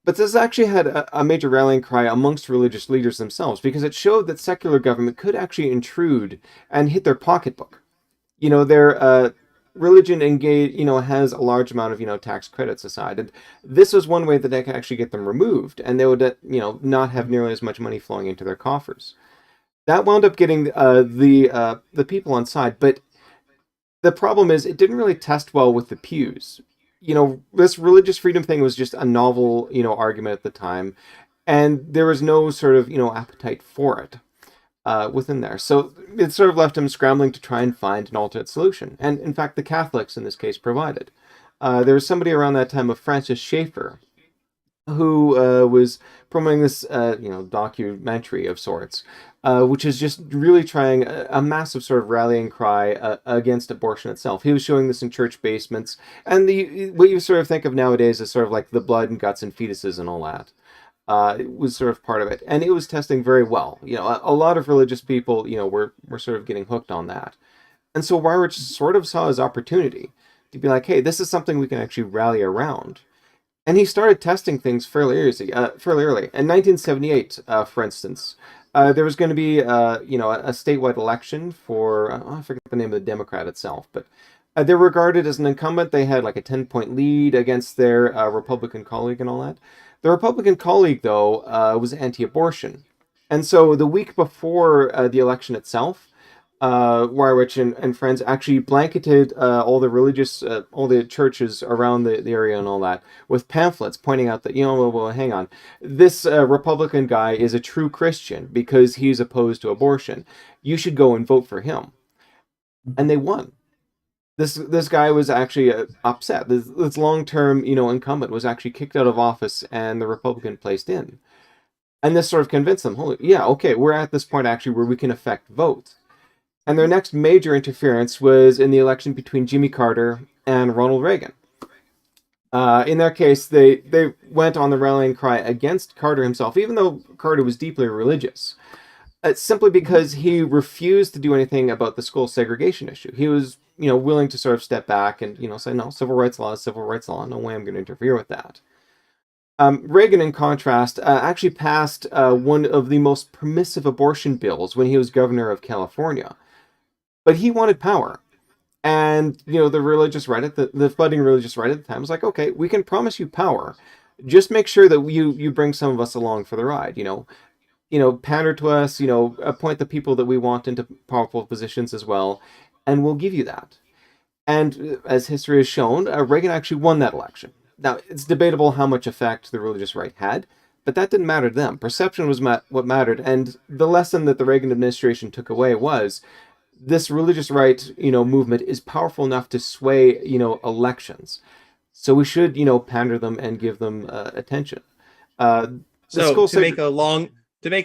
But this actually had a major rallying cry amongst religious leaders themselves, because it showed that secular government could actually intrude and hit their pocketbook. Their religion has a large amount of tax credits aside, and this was one way that they could actually get them removed, and they would not have nearly as much money flowing into their coffers. That wound up getting the people on side, but the problem is it didn't really test well with the pews. This religious freedom thing was just a novel argument at the time, and there was no sort of appetite for it within there. So it sort of left him scrambling to try and find an alternate solution. And in fact, the Catholics in this case provided. There was somebody around that time, of Francis Schaeffer, who was promoting this documentary of sorts, which is just really trying a massive sort of rallying cry against abortion itself. He was showing this in church basements, and what you sort of think of nowadays is sort of like the blood and guts and fetuses and all that. It was sort of part of it, and it was testing very well. A lot of religious people, were sort of getting hooked on that, and so Weirich sort of saw his opportunity to be like, hey, this is something we can actually rally around. And he started testing things fairly early. In 1978, for instance, there was going to be a statewide election for I forget the name of the Democrat itself, but they're regarded as an incumbent. They had like a 10-point lead against their Republican colleague and all that. The Republican colleague, though, was anti-abortion. And so the week before the election itself, Weirich and friends actually blanketed all the churches around the area and all that with pamphlets pointing out that, well, hang on, this Republican guy is a true Christian because he's opposed to abortion. You should go and vote for him. And they won. This guy was actually upset. This long-term, incumbent was actually kicked out of office and the Republican placed in. And this sort of convinced them, we're at this point actually where we can affect votes. And their next major interference was in the election between Jimmy Carter and Ronald Reagan. In their case, they went on the rallying cry against Carter himself, even though Carter was deeply religious. Simply because he refused to do anything about the school segregation issue. He was, willing to sort of step back and, say, no, civil rights law is civil rights law. No way I'm going to interfere with that. Reagan, in contrast, actually passed one of the most permissive abortion bills when he was governor of California. But he wanted power. And, the religious right the budding religious right at the time was like, okay, we can promise you power. Just make sure that you bring some of us along for the ride, pander to us, appoint the people that we want into powerful positions as well, and we'll give you that. And as history has shown, Reagan actually won that election. Now, it's debatable how much effect the religious right had, but that didn't matter to them. Perception was what mattered, and the lesson that the Reagan administration took away was this religious right, movement is powerful enough to sway, elections. So we should, pander them and give them attention. So to make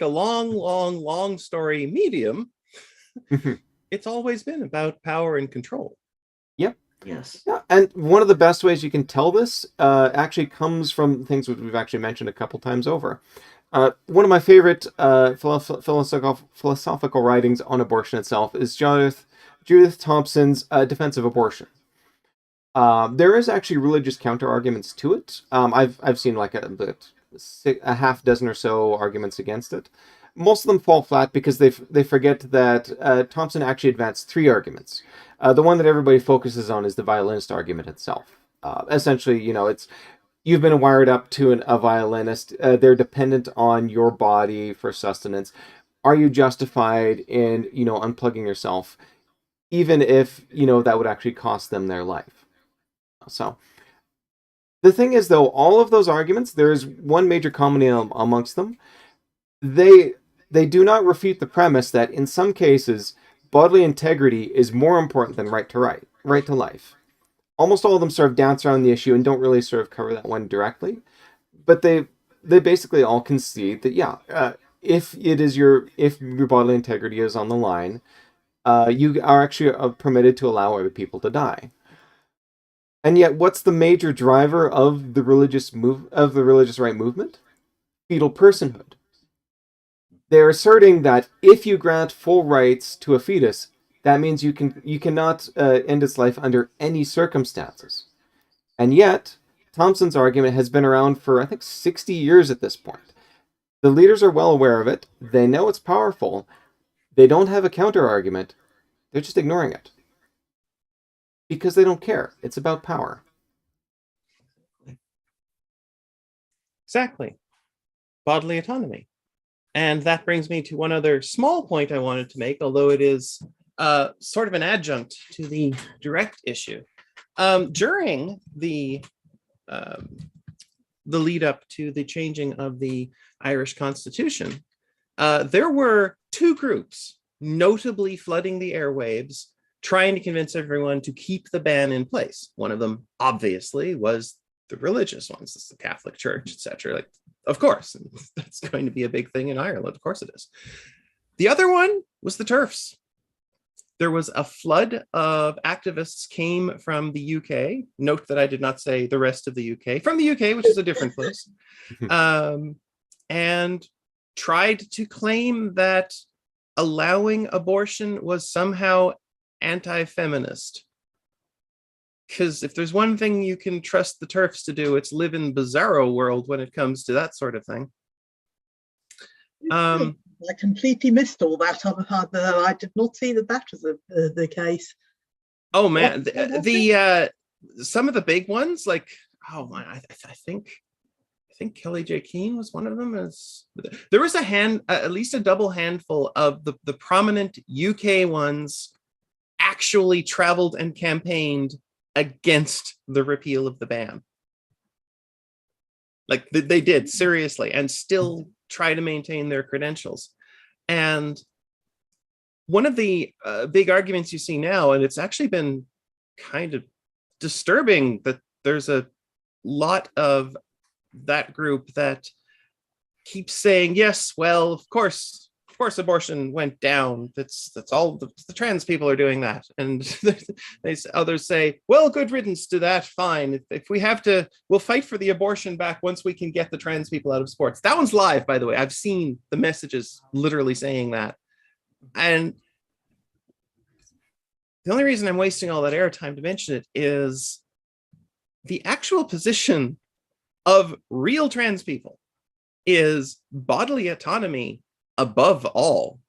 a long story medium, it's always been about power and control. Yep. Yes. Yeah, and one of the best ways you can tell this actually comes from things which we've actually mentioned a couple times over. One of my favorite philosophical writings on abortion itself is Judith Thompson's Defense of Abortion. There is actually religious counter arguments to it. I've seen like a half dozen or so arguments against it. Most of them fall flat because they forget that Thompson actually advanced 3 arguments. The one that everybody focuses on is the violinist argument itself. Essentially, it's you've been wired up to a violinist. They're dependent on your body for sustenance. Are you justified in unplugging yourself, even if that would actually cost them their life? So the thing is, though, all of those arguments, there is one major commonality amongst them. They do not refute the premise that in some cases, bodily integrity is more important than right to life. Almost all of them sort of dance around the issue and don't really sort of cover that one directly, but they basically all concede that if your bodily integrity is on the line, you are actually permitted to allow other people to die. And yet, what's the major driver of the religious right movement? Fetal personhood. They're asserting that if you grant full rights to a fetus, that means you cannot end its life under any circumstances. And yet, Thompson's argument has been around for, I think, 60 years at this point. The leaders are well aware of it. They know it's powerful. They don't have a counter-argument. They're just ignoring it. Because they don't care. It's about power. Exactly. Bodily autonomy. And that brings me to one other small point I wanted to make, although it is sort of an adjunct to the direct issue. During the lead up to the changing of the Irish Constitution, there were 2 groups notably flooding the airwaves, trying to convince everyone to keep the ban in place. One of them, obviously, was the religious ones, the Catholic Church, etc. Like, of course, that's going to be a big thing in Ireland. Of course it is. The other one was the TERFs. There was a flood of activists came from the UK. Note that I did not say the rest of the UK. From the UK, which is a different place. And tried to claim that allowing abortion was somehow anti-feminist. Because if there's one thing you can trust the TERFs to do, it's live in bizarro world when it comes to that sort of thing. I completely missed all that. I did not see that was the case. Oh man, some of the big ones, like I think Kelly J. Keane was one of them. There was at least a double handful of the prominent UK ones actually traveled and campaigned against the repeal of the ban. Like they did, seriously, and still try to maintain their credentials. And one of the big arguments you see now, and it's actually been kind of disturbing that there's a lot of that group that keeps saying, yes, well, of course abortion went down. That's all the trans people are doing that. And others say, well, good riddance to that. Fine. If we have to, we'll fight for the abortion back once we can get the trans people out of sports. That one's live, by the way. I've seen the messages literally saying that. And the only reason I'm wasting all that airtime to mention it is the actual position of real trans people is bodily autonomy above all.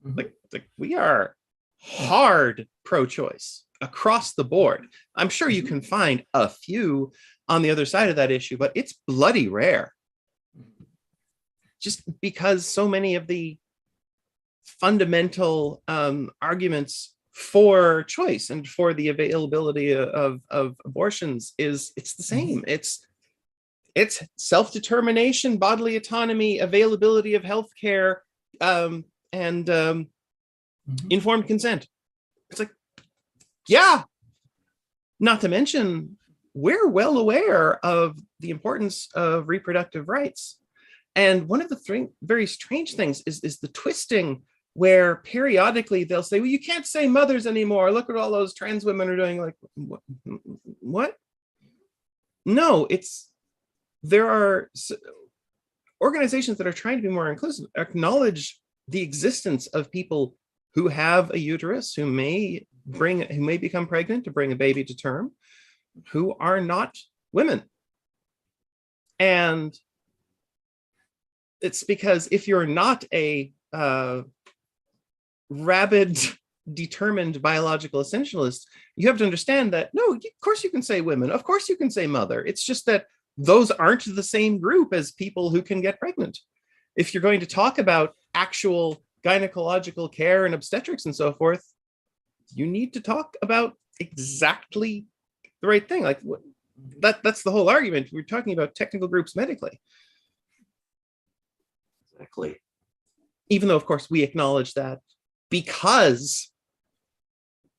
Like we are hard pro-choice across the board. I'm sure you can find a few on the other side of that issue, but it's bloody rare. Just because so many of the fundamental arguments for choice and for the availability of abortions it's the same. It's self-determination, bodily autonomy, availability of healthcare, and informed consent. It's like, yeah. Not to mention, we're well aware of the importance of reproductive rights. And one of the very strange things is the twisting, where periodically they'll say, well, you can't say mothers anymore. Look at all those trans women are doing. Like, what? No, there are organizations that are trying to be more inclusive, acknowledge the existence of people who have a uterus, who may become pregnant to bring a baby to term, who are not women. And it's because if you're not a rabid, determined biological essentialist, you have to understand that, no, of course you can say women, of course you can say mother. It's just that those aren't the same group as people who can get pregnant. If you're going to talk about actual gynecological care and obstetrics and so forth, you need to talk about exactly the right thing. Like that's the whole argument. We're talking about technical groups medically. Exactly. Even though, of course, we acknowledge that because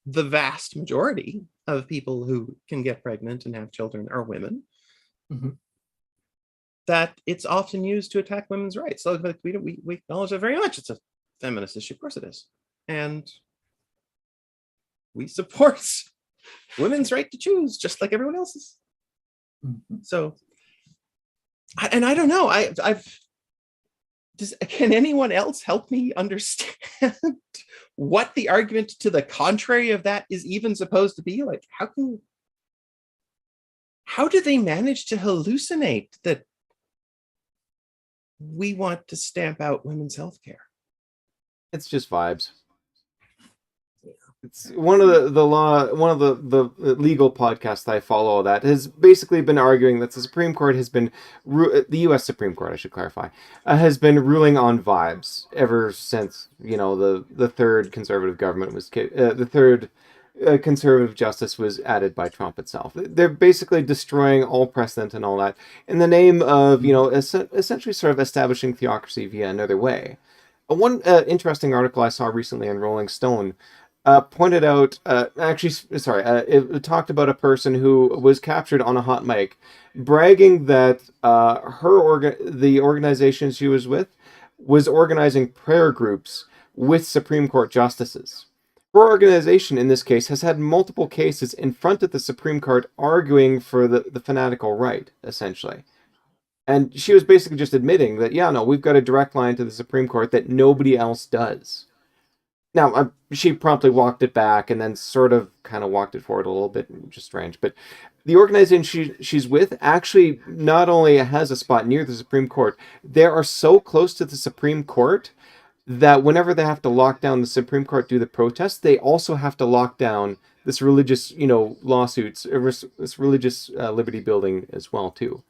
the vast majority of people who can get pregnant and have children are women, that it's often used to attack women's rights. So we acknowledge that very much. It's a feminist issue, of course it is. And we support women's right to choose, just like everyone else's. So, and I don't know, can anyone else help me understand what the argument to the contrary of that is even supposed to be? Like, how do they manage to hallucinate that we want to stamp out women's health care? It's just vibes. It's one of the legal podcasts I follow that has basically been arguing that the Supreme Court has been, the U.S. Supreme Court, I should clarify, has been ruling on vibes ever since, the third conservative government was, the third conservative justice was added by Trump itself. They're basically destroying all precedent and all that in the name of, essentially sort of establishing theocracy via another way. One interesting article I saw recently in Rolling Stone pointed out, it talked about a person who was captured on a hot mic, bragging that the organization she was with was organizing prayer groups with Supreme Court justices. Her organization, in this case, has had multiple cases in front of the Supreme Court arguing for the fanatical right, essentially. And she was basically just admitting that, we've got a direct line to the Supreme Court that nobody else does. Now, she promptly walked it back and then kind of walked it forward a little bit, which is strange. But the organization she's with actually not only has a spot near the Supreme Court, they are so close to the Supreme Court that whenever they have to lock down the Supreme Court due to protests, they also have to lock down this religious, lawsuits, this religious liberty building as well, too.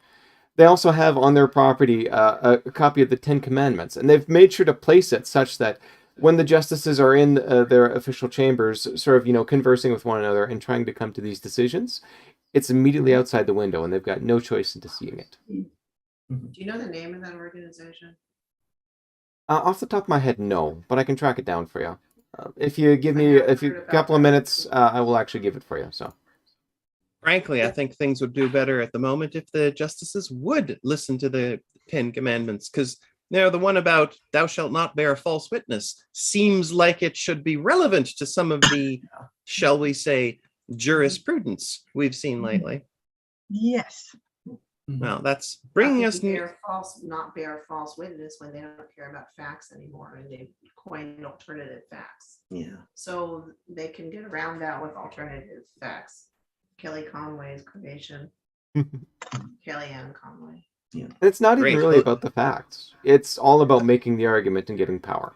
They also have on their property a copy of the Ten Commandments, and they've made sure to place it such that when the justices are in their official chambers, sort of, conversing with one another and trying to come to these decisions, it's immediately outside the window, and they've got no choice into seeing it. Do you know the name of that organization? Off the top of my head, no, but I can track it down for you. If you give me a couple of minutes, I will actually give it for you. So, frankly, I think things would do better at the moment if the justices would listen to the 10 Commandments, because the one about thou shalt not bear false witness seems like it should be relevant to some of the, shall we say, jurisprudence we've seen lately. Yes. Well, that's bringing us not bear false witness when they don't care about facts anymore and they coin alternative facts. Yeah. So they can get around that with alternative facts. Kelly Conway's creation. Kellyanne Conway. Yeah. It's not even really about the facts. It's all about making the argument and getting power.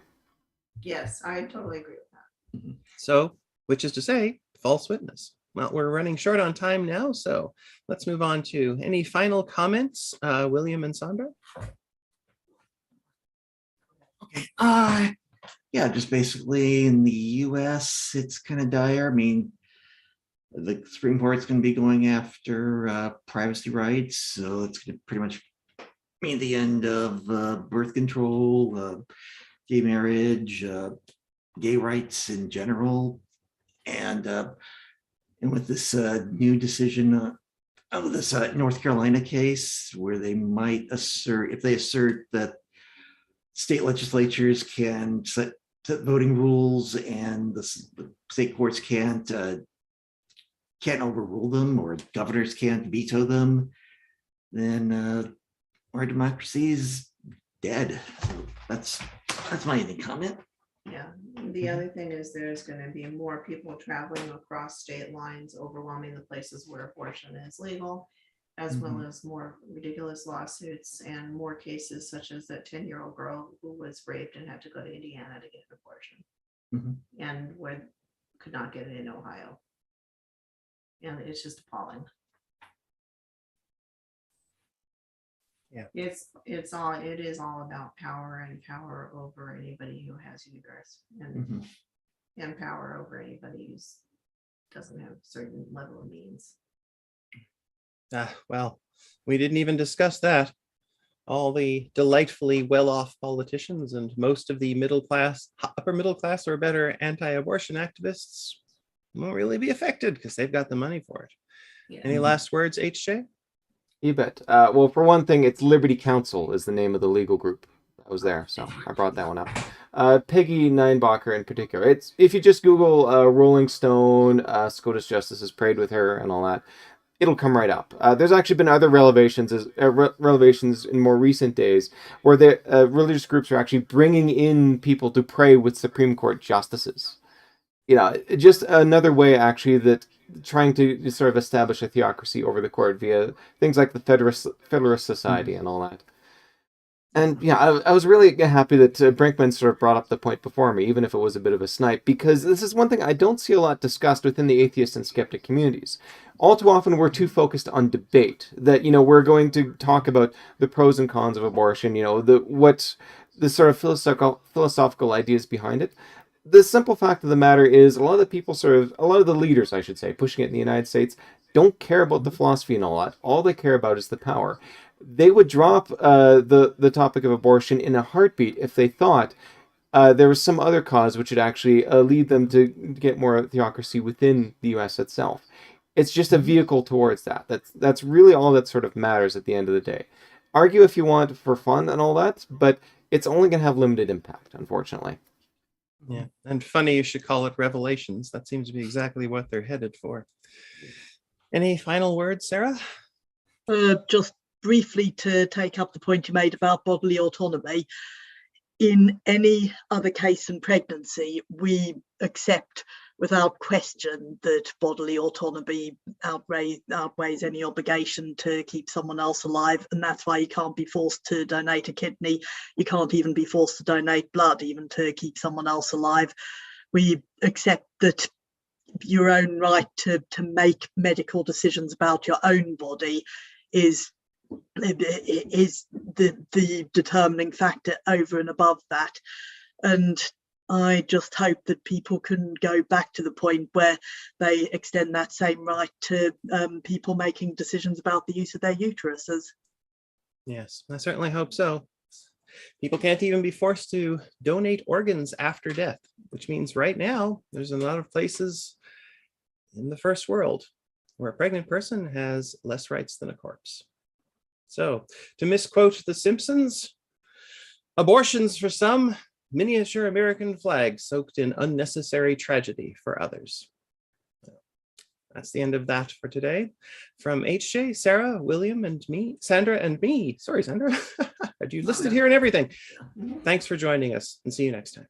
Yes, I totally agree with that. So, which is to say, false witness. Well, we're running short on time now, so let's move on to any final comments, William and Sandra? Okay. Just basically in the U.S., it's kind of dire. I mean, the Supreme Court's going to be going after privacy rights, so it's going to pretty much mean the end of birth control, gay marriage, gay rights in general, and with this new decision this North Carolina case where they might assert, if they assert that state legislatures can set voting rules and the state courts can't overrule them, or governors can't veto them, then our democracy is dead. So that's my only comment. Yeah, the other thing is there's going to be more people traveling across state lines, overwhelming the places where abortion is legal, as well as more ridiculous lawsuits and more cases such as that 10-year-old girl who was raped and had to go to Indiana to get an abortion and could not get it in Ohio. And it's just appalling. Yeah. It is all about power and power over anybody who has uterus and power over anybody who doesn't have a certain level of means. Well, we didn't even discuss that. All the delightfully well-off politicians and most of the middle class, upper middle class or better anti-abortion activists won't really be affected because they've got the money for it. Yeah. Any last words, HJ? You bet. Well, for one thing, it's Liberty Counsel is the name of the legal group that was there, so I brought that one up. Peggy Neinbacher in particular. It's if you just Google Rolling Stone, Scottish justices prayed with her, and all that, it'll come right up. There's actually been other revelations in more recent days where the religious groups are actually bringing in people to pray with Supreme Court justices. You know, just another way actually that trying to sort of establish a theocracy over the court via things like the Federalist Society and all that. And yeah, I was really happy that Brinkman sort of brought up the point before me, even if it was a bit of a snipe, because this is one thing I don't see a lot discussed within the atheist and skeptic communities. All too often, we're too focused on debate, that, you know, we're going to talk about the pros and cons of abortion, you know, the sort of philosophical ideas behind it. The simple fact of the matter is a lot of the leaders, I should say, pushing it in the United States, don't care about the philosophy and all that. All they care about is the power. They would drop the topic of abortion in a heartbeat if they thought there was some other cause which would actually lead them to get more theocracy within the U.S. itself. It's just a vehicle towards that. That's really all that sort of matters at the end of the day. Argue if you want for fun and all that, but it's only going to have limited impact, unfortunately. Yeah, and funny you should call it revelations. That seems to be exactly what they're headed for. Any final words, Sarah? Just briefly to take up the point you made about bodily autonomy. In any other case than pregnancy, we accept without question that bodily autonomy outweighs any obligation to keep someone else alive, and that's why you can't be forced to donate a kidney. You can't even be forced to donate blood, even to keep someone else alive. We accept that your own right to make medical decisions about your own body is the determining factor over and above that. And I just hope that people can go back to the point where they extend that same right to people making decisions about the use of their uteruses. Yes, I certainly hope so. People can't even be forced to donate organs after death, which means right now there's a lot of places in the first world where a pregnant person has less rights than a corpse. So, to misquote The Simpsons, abortions for some, miniature American flags soaked in unnecessary tragedy for others. That's the end of that for today. From HJ, Sarah, William, and me, Sandra, and me. Sorry, Sandra. Had you listed here and everything. Thanks for joining us, and see you next time.